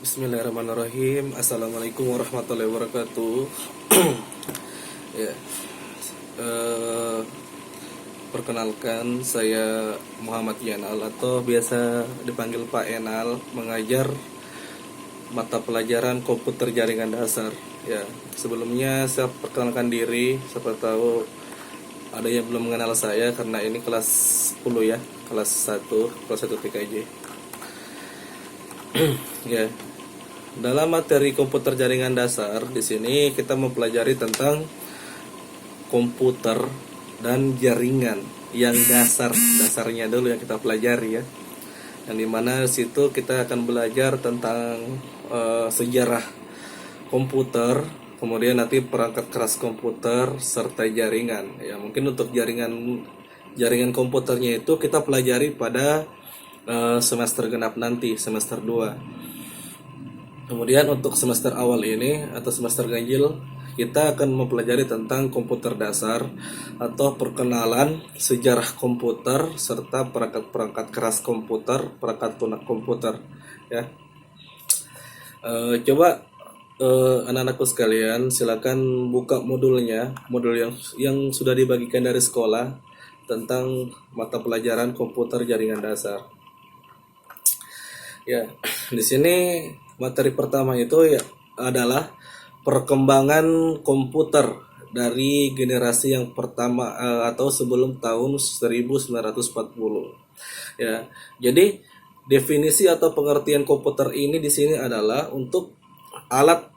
Bismillahirrahmanirrahim. Assalamualaikum warahmatullahi wabarakatuh. Ya, eh, perkenalkan saya Muhammad Yanal atau biasa dipanggil Pak Enal, mengajar mata pelajaran komputer jaringan dasar. Ya, sebelumnya saya perkenalkan diri. Siapa tahu ada yang belum mengenal saya karena ini kelas 10 ya, kelas 1 TKJ. Ya, dalam materi komputer jaringan dasar di sini kita mempelajari tentang komputer dan jaringan yang dasarnya dulu yang kita pelajari ya. Yang dimana situ kita akan belajar tentang sejarah komputer, kemudian nanti perangkat keras komputer serta jaringan. Ya mungkin untuk jaringan komputernya itu kita pelajari pada semester genap nanti, semester 2. Kemudian untuk semester awal ini atau semester ganjil kita akan mempelajari tentang komputer dasar atau perkenalan sejarah komputer serta perangkat-perangkat keras komputer, perangkat lunak komputer ya. Coba anak-anakku sekalian silakan buka modulnya, modul yang sudah dibagikan dari sekolah tentang mata pelajaran komputer jaringan dasar. Ya, di sini materi pertama itu ya adalah perkembangan komputer dari generasi yang pertama atau sebelum tahun 1940. Ya, jadi definisi atau pengertian komputer ini di sini adalah untuk alat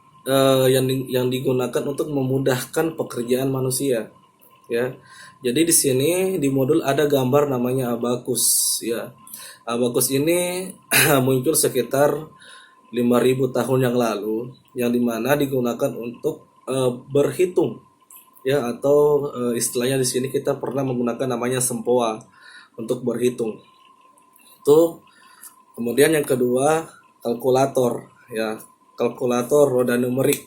yang digunakan untuk memudahkan pekerjaan manusia. Ya, jadi di sini di modul ada gambar namanya abakus. Ya, abakus ini muncul sekitar 5.000 tahun yang lalu, yang dimana digunakan untuk berhitung ya, atau istilahnya di sini kita pernah menggunakan namanya sempoa untuk berhitung. Itu kemudian yang kedua kalkulator ya, kalkulator roda numerik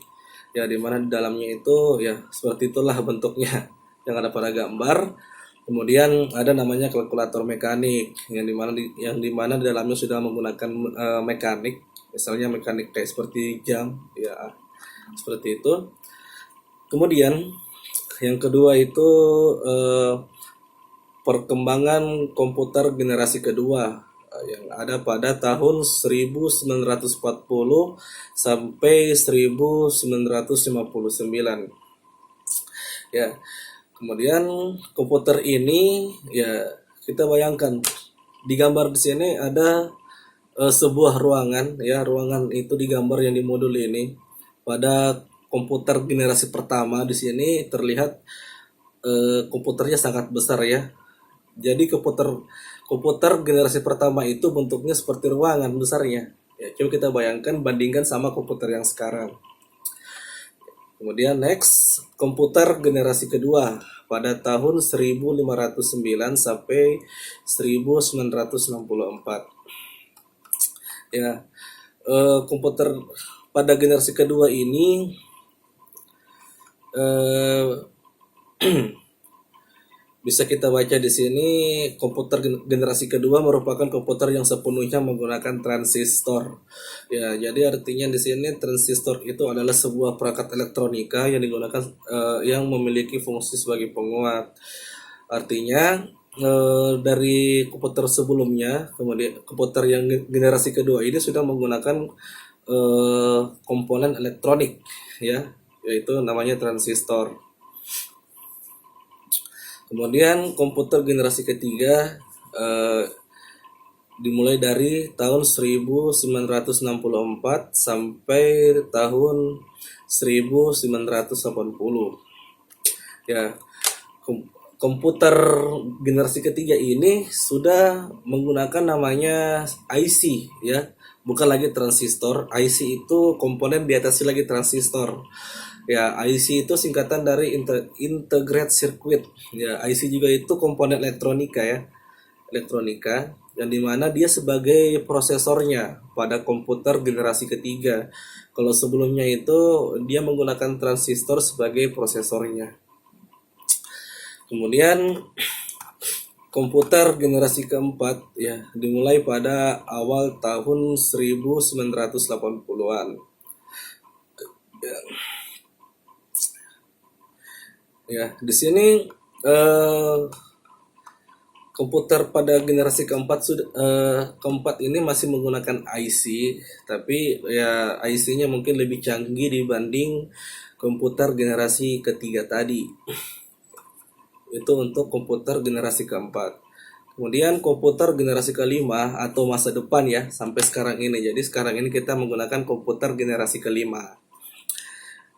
ya, dimana di dalamnya itu ya seperti itulah bentuknya yang ada pada gambar. Kemudian ada namanya kalkulator mekanik yang dimana di dalamnya sudah menggunakan mekanik, misalnya mekanik kayak seperti jam ya, seperti itu. Kemudian yang kedua itu perkembangan komputer generasi kedua yang ada pada tahun 1940 sampai 1959 ya. Kemudian komputer ini ya kita bayangkan di gambar di sini ada sebuah ruangan ya, ruangan itu digambar yang di modul ini. Pada komputer generasi pertama di sini terlihat komputernya sangat besar ya. Jadi komputer generasi pertama itu bentuknya seperti ruangan besarnya. Ya, coba kita bayangkan bandingkan sama komputer yang sekarang. Kemudian next, komputer generasi kedua pada tahun 1509 sampai 1964. Ya, komputer pada generasi kedua ini bisa kita baca di sini komputer generasi kedua merupakan komputer yang sepenuhnya menggunakan transistor. Ya, jadi artinya di sini transistor itu adalah sebuah perangkat elektronika yang digunakan yang memiliki fungsi sebagai penguat. Artinya dari komputer sebelumnya, kemudian komputer yang generasi kedua ini sudah menggunakan komponen elektronik ya, yaitu namanya transistor. Kemudian komputer generasi ketiga dimulai dari tahun 1964 sampai tahun 1980. Ya, komputer generasi ketiga ini sudah menggunakan namanya IC ya, bukan lagi transistor. IC itu komponen di atasnya lagi transistor. Ya, IC itu singkatan dari Integrated Circuit. Ya, IC juga itu komponen elektronika ya. Elektronika yang dimana dia sebagai prosesornya pada komputer generasi ketiga. Kalau sebelumnya itu dia menggunakan transistor sebagai prosesornya. Kemudian komputer generasi keempat ya dimulai pada awal tahun 1980-an. Ya, di sini komputer pada generasi keempat ini masih menggunakan IC, tapi ya IC-nya mungkin lebih canggih dibanding komputer generasi ketiga tadi. Itu untuk komputer generasi keempat. Kemudian komputer generasi kelima atau masa depan ya sampai sekarang ini. Jadi sekarang ini kita menggunakan komputer generasi kelima.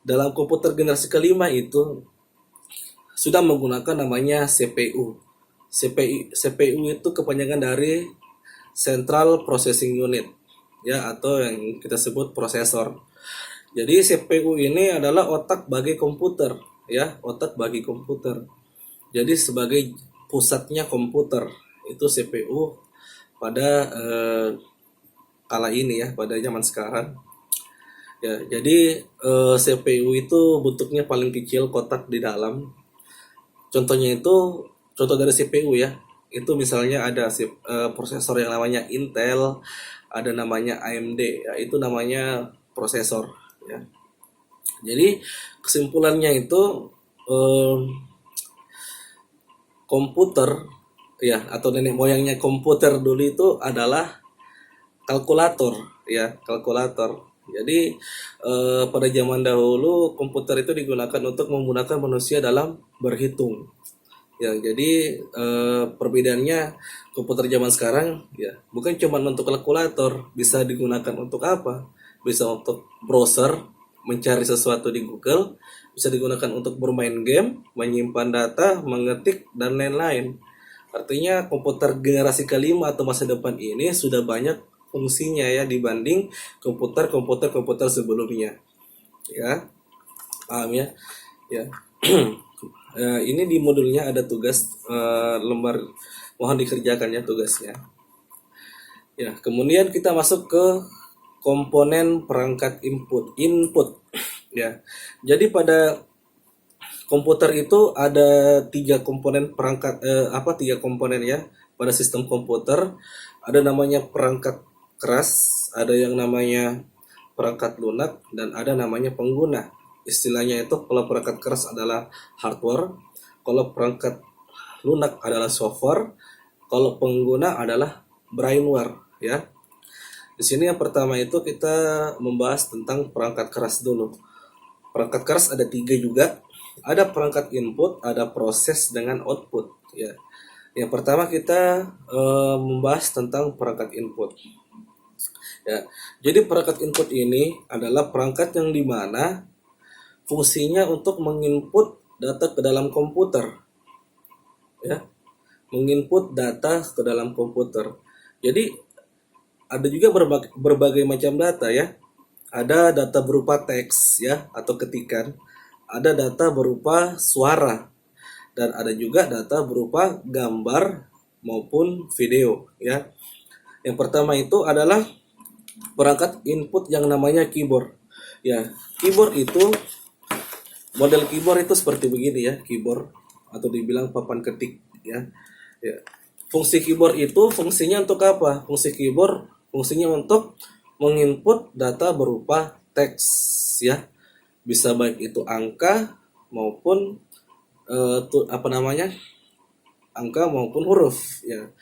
Dalam komputer generasi kelima itu sudah menggunakan namanya CPU. CPU itu kepanjangan dari Central Processing Unit ya atau yang kita sebut prosesor. Jadi CPU ini adalah otak bagi komputer ya, otak bagi komputer. Jadi sebagai pusatnya komputer itu CPU pada kala ini ya, pada zaman sekarang. Ya, jadi CPU itu bentuknya paling kecil, kotak di dalam. Contohnya itu contoh dari CPU ya, itu misalnya ada prosesor yang namanya Intel, ada namanya AMD, ya, itu namanya prosesor. Ya. Jadi kesimpulannya itu komputer ya atau nenek moyangnya komputer dulu itu adalah kalkulator ya, kalkulator. Jadi pada zaman dahulu komputer itu digunakan untuk memudahkan manusia dalam berhitung. Ya, jadi perbedaannya komputer zaman sekarang ya bukan cuma untuk kalkulator, bisa digunakan untuk apa? Bisa untuk browser, mencari sesuatu di Google, bisa digunakan untuk bermain game, menyimpan data, mengetik dan lain-lain. Artinya komputer generasi kelima atau masa depan ini sudah banyak fungsinya ya dibanding komputer sebelumnya. Ya, paham ya? Ya. Ini di modulnya ada tugas lembar, mohon dikerjakan ya tugasnya. Ya, kemudian kita masuk ke komponen perangkat input. Ya, jadi pada komputer itu ada tiga komponen perangkat tiga komponen ya pada sistem komputer. Ada namanya perangkat keras, ada yang namanya perangkat lunak, dan ada namanya pengguna. Istilahnya itu kalau perangkat keras adalah hardware, kalau perangkat lunak adalah software, kalau pengguna adalah brainware ya. Di sini yang pertama itu kita membahas tentang perangkat keras dulu. Perangkat keras ada tiga juga. Ada perangkat input, ada proses dengan output ya. Yang pertama kita membahas tentang perangkat input. Ya. Jadi perangkat input ini adalah perangkat yang dimana fungsinya untuk menginput data ke dalam komputer. Ya. Menginput data ke dalam komputer. Jadi ada juga berbagai macam data ya. Ada data berupa teks ya atau ketikan, ada data berupa suara, dan ada juga data berupa gambar maupun video ya. Yang pertama itu adalah perangkat input yang namanya keyboard. Ya, keyboard itu model keyboard itu seperti begini ya, keyboard atau dibilang papan ketik ya. Ya. Fungsi keyboard itu fungsinya untuk apa? Fungsi keyboard fungsinya untuk menginput data berupa teks ya. Bisa baik itu angka maupun angka maupun huruf ya.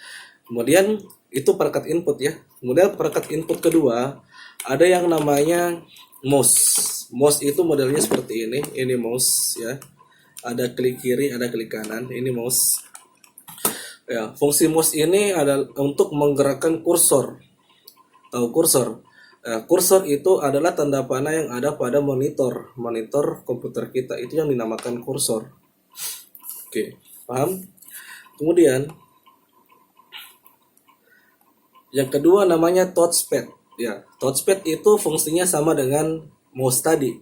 Kemudian itu perangkat input ya. Kemudian perangkat input kedua ada yang namanya mouse. Mouse itu modelnya seperti ini. Ini mouse ya. Ada klik kiri, ada klik kanan. Ini mouse. Ya, fungsi mouse ini adalah untuk menggerakkan kursor. Tahu kursor? Kursor itu adalah tanda panah yang ada pada monitor komputer kita, itu yang dinamakan kursor. Oke, paham? Kemudian yang kedua namanya touchpad. Ya, touchpad itu fungsinya sama dengan mouse tadi.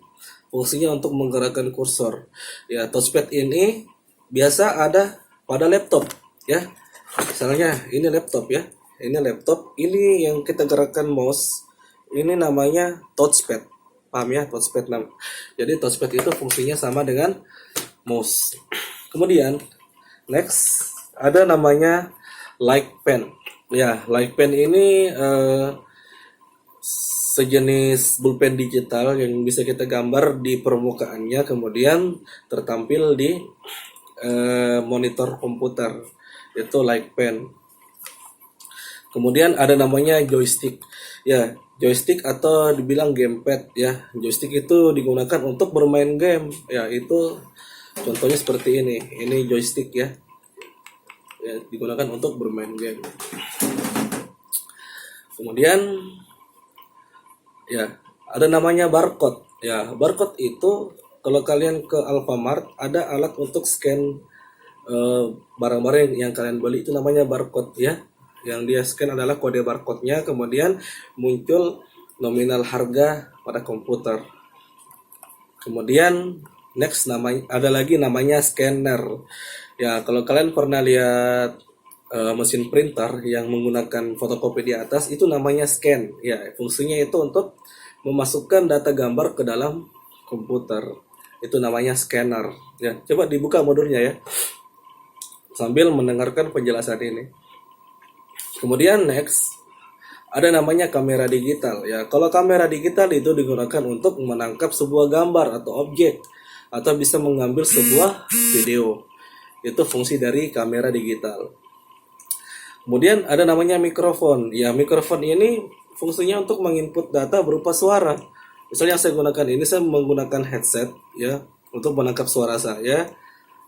Fungsinya untuk menggerakkan kursor. Ya, touchpad ini biasa ada pada laptop, ya. Misalnya ini laptop ya. Ini laptop, ini yang kita gerakkan mouse. Ini namanya touchpad. Paham ya, touchpad. Jadi touchpad itu fungsinya sama dengan mouse. Kemudian next ada namanya light pen. Ya, light pen ini sejenis pulpen digital yang bisa kita gambar di permukaannya, kemudian tertampil di monitor komputer. Itu light pen. Kemudian ada namanya joystick. Ya, joystick atau dibilang gamepad ya. Joystick itu digunakan untuk bermain game. Ya, itu contohnya seperti ini. Ini joystick ya. Ya, digunakan untuk bermain game. Kemudian ya, ada namanya barcode. Ya, barcode itu kalau kalian ke Alfamart ada alat untuk scan barang-barang yang kalian beli, itu namanya barcode ya. Yang dia scan adalah kode barcode-nya, kemudian muncul nominal harga pada komputer. Kemudian next ada lagi namanya scanner. Ya, kalau kalian pernah lihat mesin printer yang menggunakan fotokopi di atas, itu namanya scan. Ya, fungsinya itu untuk memasukkan data gambar ke dalam komputer. Itu namanya scanner. Ya, coba dibuka modulnya ya, sambil mendengarkan penjelasan ini. Kemudian next ada namanya kamera digital. Ya, kalau kamera digital itu digunakan untuk menangkap sebuah gambar atau objek, atau bisa mengambil sebuah video. Itu fungsi dari kamera digital. Kemudian ada namanya mikrofon. Ya, mikrofon ini fungsinya untuk menginput data berupa suara. Misalnya saya menggunakan headset ya untuk menangkap suara saya.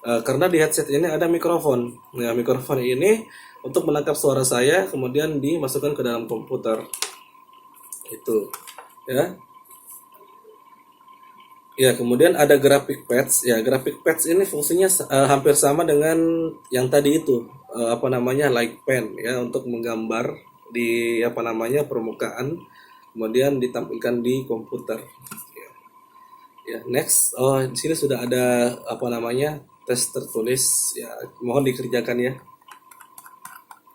Karena di headset ini ada mikrofon. Ya, mikrofon ini untuk menangkap suara saya kemudian dimasukkan ke dalam komputer. Itu ya. Ya, kemudian ada graphic pads. Ya, graphic pads ini fungsinya hampir sama dengan yang tadi itu, light pen ya, untuk menggambar di permukaan kemudian ditampilkan di komputer. Ya, next. Oh, di sini sudah ada tes tertulis. Ya, mohon dikerjakan ya.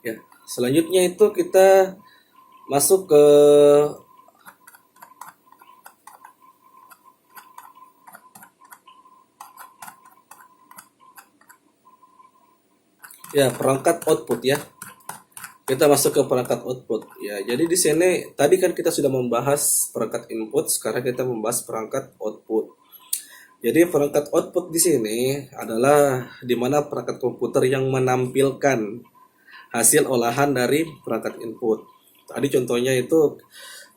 Ya, selanjutnya itu kita masuk ke perangkat output ya. Kita masuk ke perangkat output. Ya, jadi di sini tadi kan kita sudah membahas perangkat input, sekarang kita membahas perangkat output. Jadi perangkat output di sini adalah di mana perangkat komputer yang menampilkan hasil olahan dari perangkat input. Tadi contohnya itu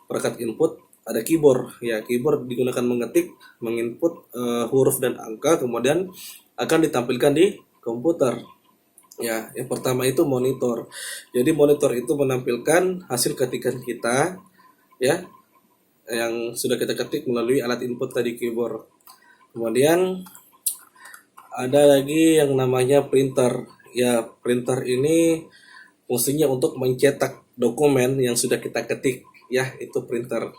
perangkat input ada keyboard. Ya, keyboard digunakan mengetik, menginput huruf dan angka, kemudian akan ditampilkan di komputer. Ya, yang pertama itu monitor. Jadi monitor itu menampilkan hasil ketikan kita ya, yang sudah kita ketik melalui alat input tadi, keyboard. Kemudian ada lagi yang namanya printer. Ya, printer ini fungsinya untuk mencetak dokumen yang sudah kita ketik ya, itu printer.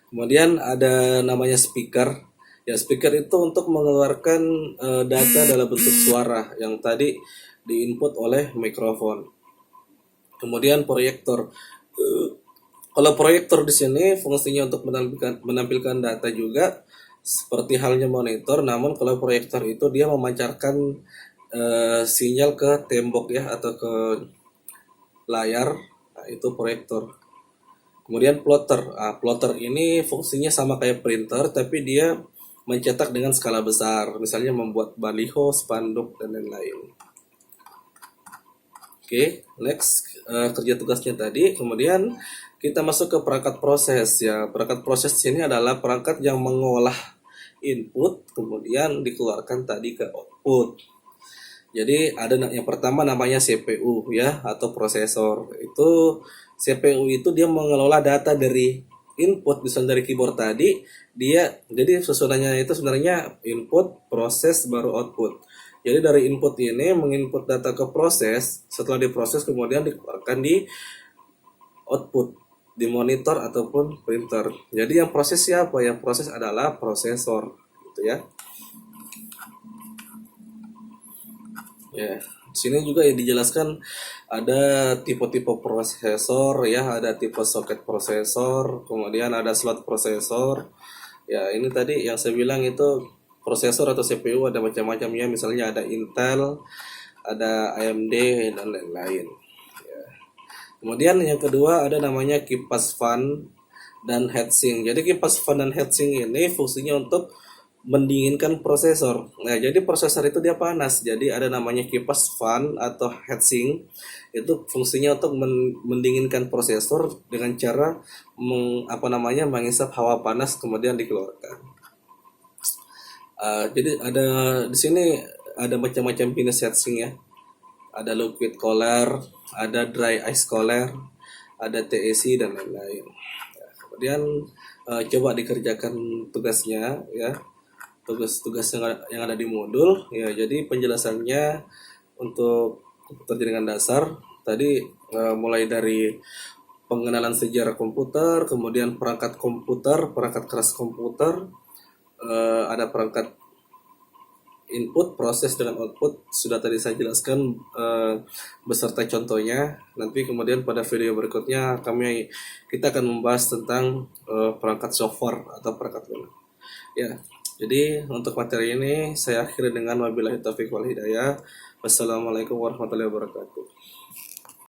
Kemudian ada namanya speaker. Ya, speaker itu untuk mengeluarkan data dalam bentuk suara yang tadi diinput oleh mikrofon. Kemudian proyektor. Kalau proyektor di sini fungsinya untuk menampilkan data juga seperti halnya monitor, namun kalau proyektor itu dia memancarkan sinyal ke tembok ya, atau ke layar. Nah, itu proyektor. Kemudian plotter. Plotter ini fungsinya sama kayak printer, tapi dia mencetak dengan skala besar, misalnya membuat baliho, spanduk, dan lain-lain. Oke, next kerja tugasnya tadi. Kemudian kita masuk ke perangkat proses ya. Perangkat proses ini adalah perangkat yang mengolah input kemudian dikeluarkan tadi ke output. Jadi ada yang pertama namanya CPU ya, atau prosesor. Itu CPU itu dia mengelola data dari input, misalnya dari keyboard tadi, jadi susunannya itu sebenarnya input, proses, baru output. Jadi dari input ini menginput data ke proses, setelah diproses kemudian dikeluarkan di output, di monitor ataupun printer. Jadi yang proses siapa? Yang proses adalah prosesor, gitu ya. Ya, di sini juga ya dijelaskan ada tipe-tipe prosesor ya, ada tipe soket prosesor, kemudian ada slot prosesor. Ya, ini tadi yang saya bilang itu prosesor atau CPU ada macam-macam ya, misalnya ada Intel, ada AMD dan lain-lain. Ya. Kemudian yang kedua ada namanya kipas fan dan heatsink. Jadi kipas fan dan heatsink ini fungsinya untuk mendinginkan prosesor. Nah, jadi prosesor itu dia panas. Jadi ada namanya kipas fan atau heatsink. Itu fungsinya untuk mendinginkan prosesor dengan cara mengisap hawa panas kemudian dikeluarkan. Jadi ada di sini ada macam-macam jenis heatsink ya. Ada liquid cooler, ada dry ice cooler, ada TEC dan lain-lain. Ya, kemudian coba dikerjakan tugasnya ya, tugas-tugas yang ada di modul ya. Jadi penjelasannya untuk komputer jaringan dasar tadi mulai dari pengenalan sejarah komputer, kemudian perangkat komputer, perangkat keras komputer, ada perangkat input, proses dengan output sudah tadi saya jelaskan beserta contohnya. Nanti kemudian pada video berikutnya kita akan membahas tentang perangkat software atau perangkat lunak. Ya, jadi untuk materi ini saya akhiri dengan wabillahi taufiq wal hidayah. Wassalamualaikum warahmatullahi wabarakatuh.